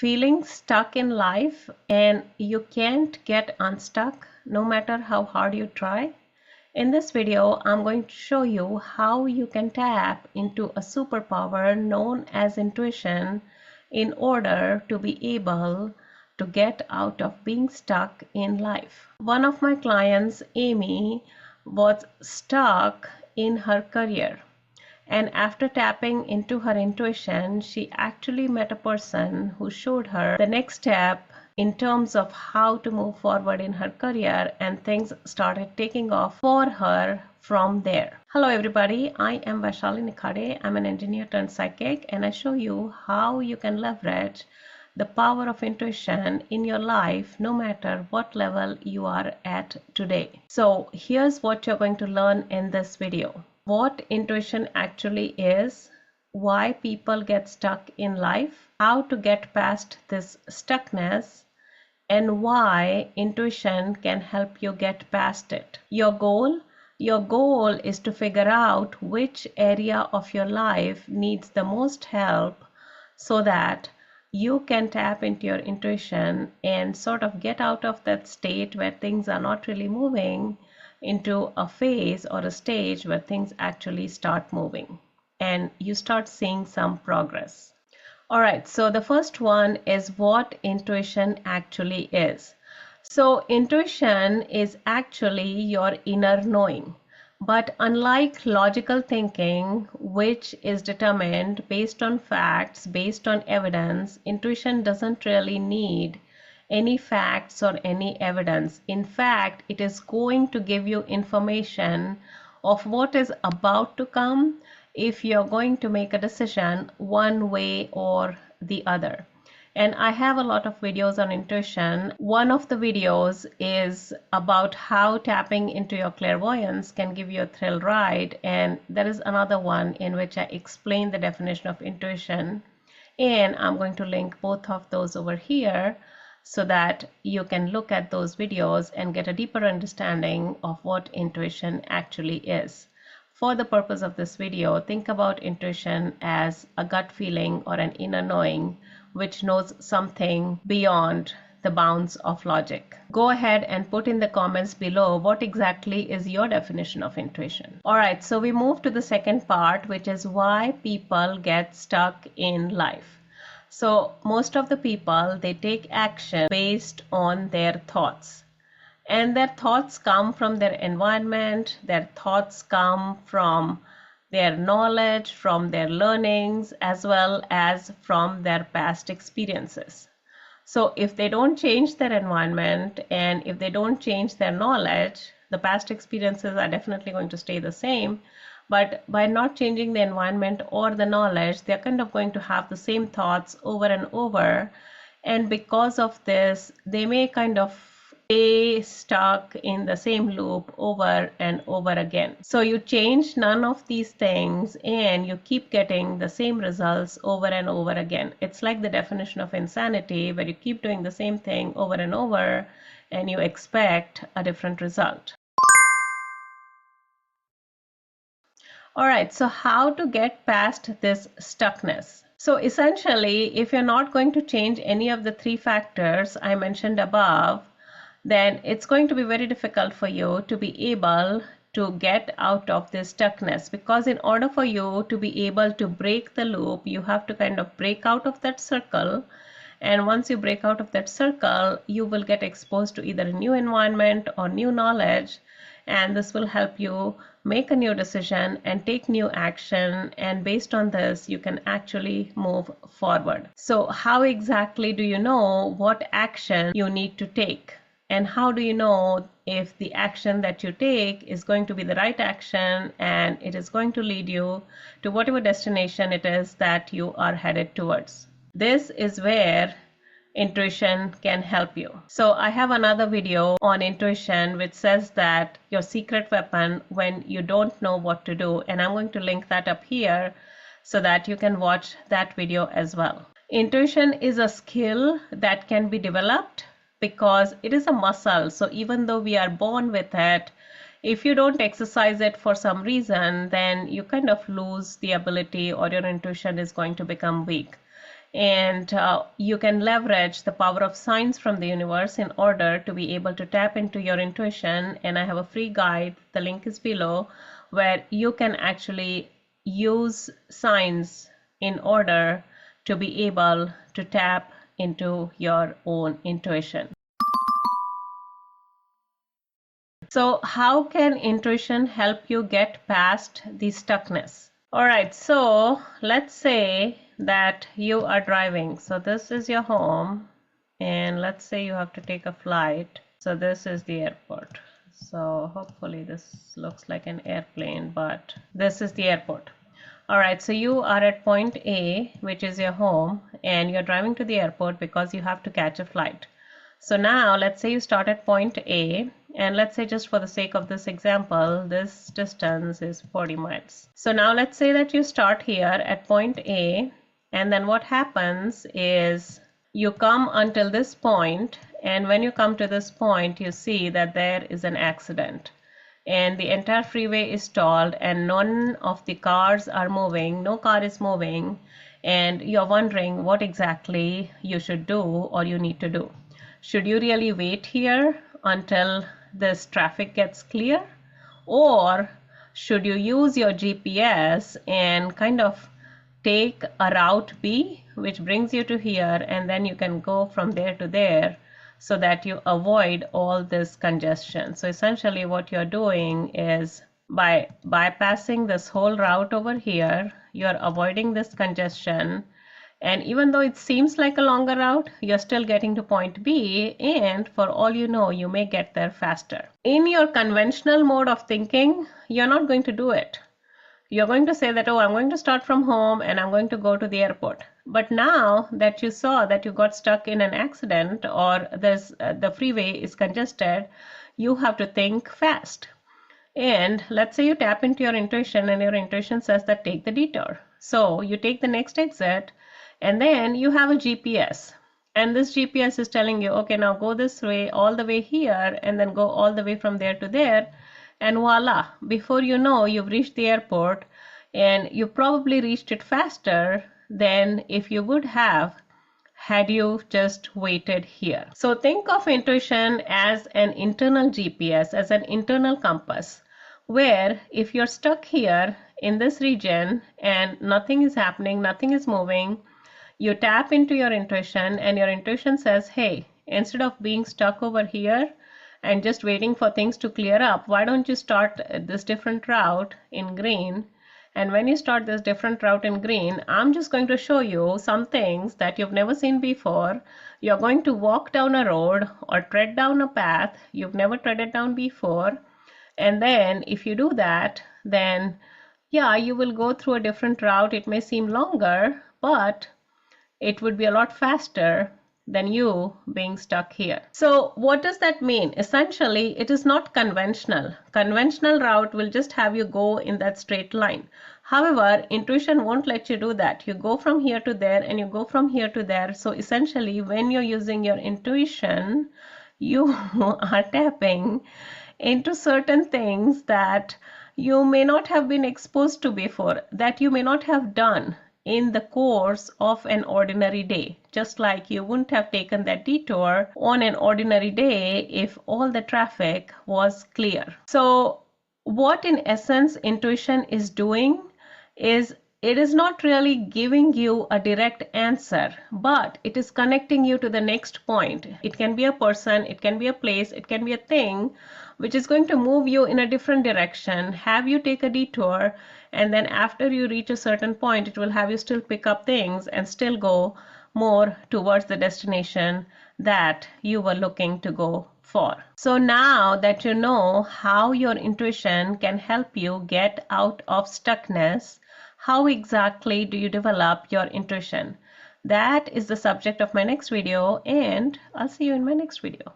Feeling stuck in life and you can't get unstuck no matter how hard you try? In this video, I'm going to show you how you can tap into a superpower known as intuition in order to be able to get out of being stuck in life. One of my clients, Amy, was stuck in her career. And after tapping into her intuition, she actually met a person who showed her the next step in terms of how to move forward in her career, and things started taking off for her from there. Hello everybody, I am Vaishali Nikhade. I'm an engineer turned psychic, and I show you how you can leverage the power of intuition in your life no matter what level you are at today. So here's what you're going to learn in this video. What intuition actually is, why people get stuck in life, how to get past this stuckness, and why intuition can help you get past it. Your goal is to figure out which area of your life needs the most help so that you can tap into your intuition and sort of get out of that state where things are not really moving into a phase or a stage where things actually start moving and you start seeing some progress. All right, so the first one is what intuition actually is. So intuition is actually your inner knowing. But unlike logical thinking, which is determined based on facts, based on evidence, intuition doesn't really need any facts or any evidence. In fact, it is going to give you information of what is about to come if you're going to make a decision one way or the other. And I have a lot of videos on intuition. One of the videos is about how tapping into your clairvoyance can give you a thrill ride. And there is another one in which I explain the definition of intuition. And I'm going to link both of those over here so that you can look at those videos and get a deeper understanding of what intuition actually is. For the purpose of this video, think about intuition as a gut feeling or an inner knowing which knows something beyond the bounds of logic. Go ahead and put in the comments below what exactly is your definition of intuition. All right, so we move to the second part, which is why people get stuck in life. So most of the people, they take action based on their thoughts. And their thoughts come from their environment, their thoughts come from their knowledge, from their learnings, as well as from their past experiences. So if they don't change their environment and if they don't change their knowledge, the past experiences are definitely going to stay the same. But by not changing the environment or the knowledge, they're kind of going to have the same thoughts over and over. And because of this, they may kind of stay stuck in the same loop over and over again. So you change none of these things and you keep getting the same results over and over again. It's like the definition of insanity, where you keep doing the same thing over and over and you expect a different result. All right, so how to get past this stuckness? So essentially, if you're not going to change any of the three factors I mentioned above, then it's going to be very difficult for you to be able to get out of this stuckness, because in order for you to be able to break the loop, you have to kind of break out of that circle. And once you break out of that circle, you will get exposed to either a new environment or new knowledge. And this will help you make a new decision and take new action. And based on this, you can actually move forward. So how exactly do you know what action you need to take? And how do you know if the action that you take is going to be the right action and it is going to lead you to whatever destination it is that you are headed towards? This is where intuition can help you. So I have another video on intuition which says that your secret weapon when you don't know what to do, and I'm going to link that up here so that you can watch that video as well. Intuition is a skill that can be developed because it is a muscle. So even though we are born with it, if you don't exercise it for some reason, then you kind of lose the ability or your intuition is going to become weak. and you can leverage the power of signs from the universe in order to be able to tap into your intuition. And I have a free guide, the link is below, where you can actually use signs in order to be able to tap into your own intuition. So how can intuition help you get past the stuckness? All right, so let's say that you are driving. So this is your home, and let's say you have to take a flight. So this is the airport. So hopefully this looks like an airplane, but this is the airport. All right, so you are at point A, which is your home, and you're driving to the airport because you have to catch a flight. So now let's say you start at point A, and let's say, just for the sake of this example, this distance is 40 miles. So now let's say that you start here at point A, and then what happens is you come until this point, and when you come to this point, you see that there is an accident. And the entire freeway is stalled, and none of the cars are moving, no car is moving, and you're wondering what exactly you should do or you need to do. Should you really wait here until this traffic gets clear, or should you use your GPS and kind of take a route B, which brings you to here, and then you can go from there to there, so that you avoid all this congestion? So essentially what you're doing is, by bypassing this whole route over here, you're avoiding this congestion. And even though it seems like a longer route, you're still getting to point B, and for all you know, you may get there faster. In your conventional mode of thinking, you're not going to do it. You're going to say that, oh, I'm going to start from home and I'm going to go to the airport. But now that you saw that you got stuck in an accident, or the freeway is congested, you have to think fast. And let's say you tap into your intuition, and your intuition says that take the detour. So you take the next exit, and then you have a GPS. And this GPS is telling you, okay, now go this way, all the way here, and then go all the way from there to there. And voila, before you know, you've reached the airport, and you probably reached it faster than if you would have had you just waited here. So think of intuition as an internal GPS, as an internal compass, where if you're stuck here in this region and nothing is happening, nothing is moving, you tap into your intuition, and your intuition says, hey, instead of being stuck over here and just waiting for things to clear up, why don't you start this different route in green? And when you start this different route in green, I'm just going to show you some things that you've never seen before. You're going to walk down a road or tread down a path you've never treaded down before. And then if you do that, then yeah, you will go through a different route. It may seem longer, but it would be a lot faster than you being stuck here. So what does that mean? Essentially, it is not conventional. Conventional route will just have you go in that straight line. However, intuition won't let you do that. You go from here to there, and you go from here to there. So essentially, when you're using your intuition, you are tapping into certain things that you may not have been exposed to before, that you may not have done in the course of an ordinary day. Just like you wouldn't have taken that detour on an ordinary day if all the traffic was clear. So what in essence intuition is doing is, it is not really giving you a direct answer, but it is connecting you to the next point. It can be a person, it can be a place, it can be a thing, which is going to move you in a different direction, have you take a detour, and then after you reach a certain point, it will have you still pick up things and still go more towards the destination that you were looking to go for. So now that you know how your intuition can help you get out of stuckness, how exactly do you develop your intuition? That is the subject of my next video, and I'll see you in my next video.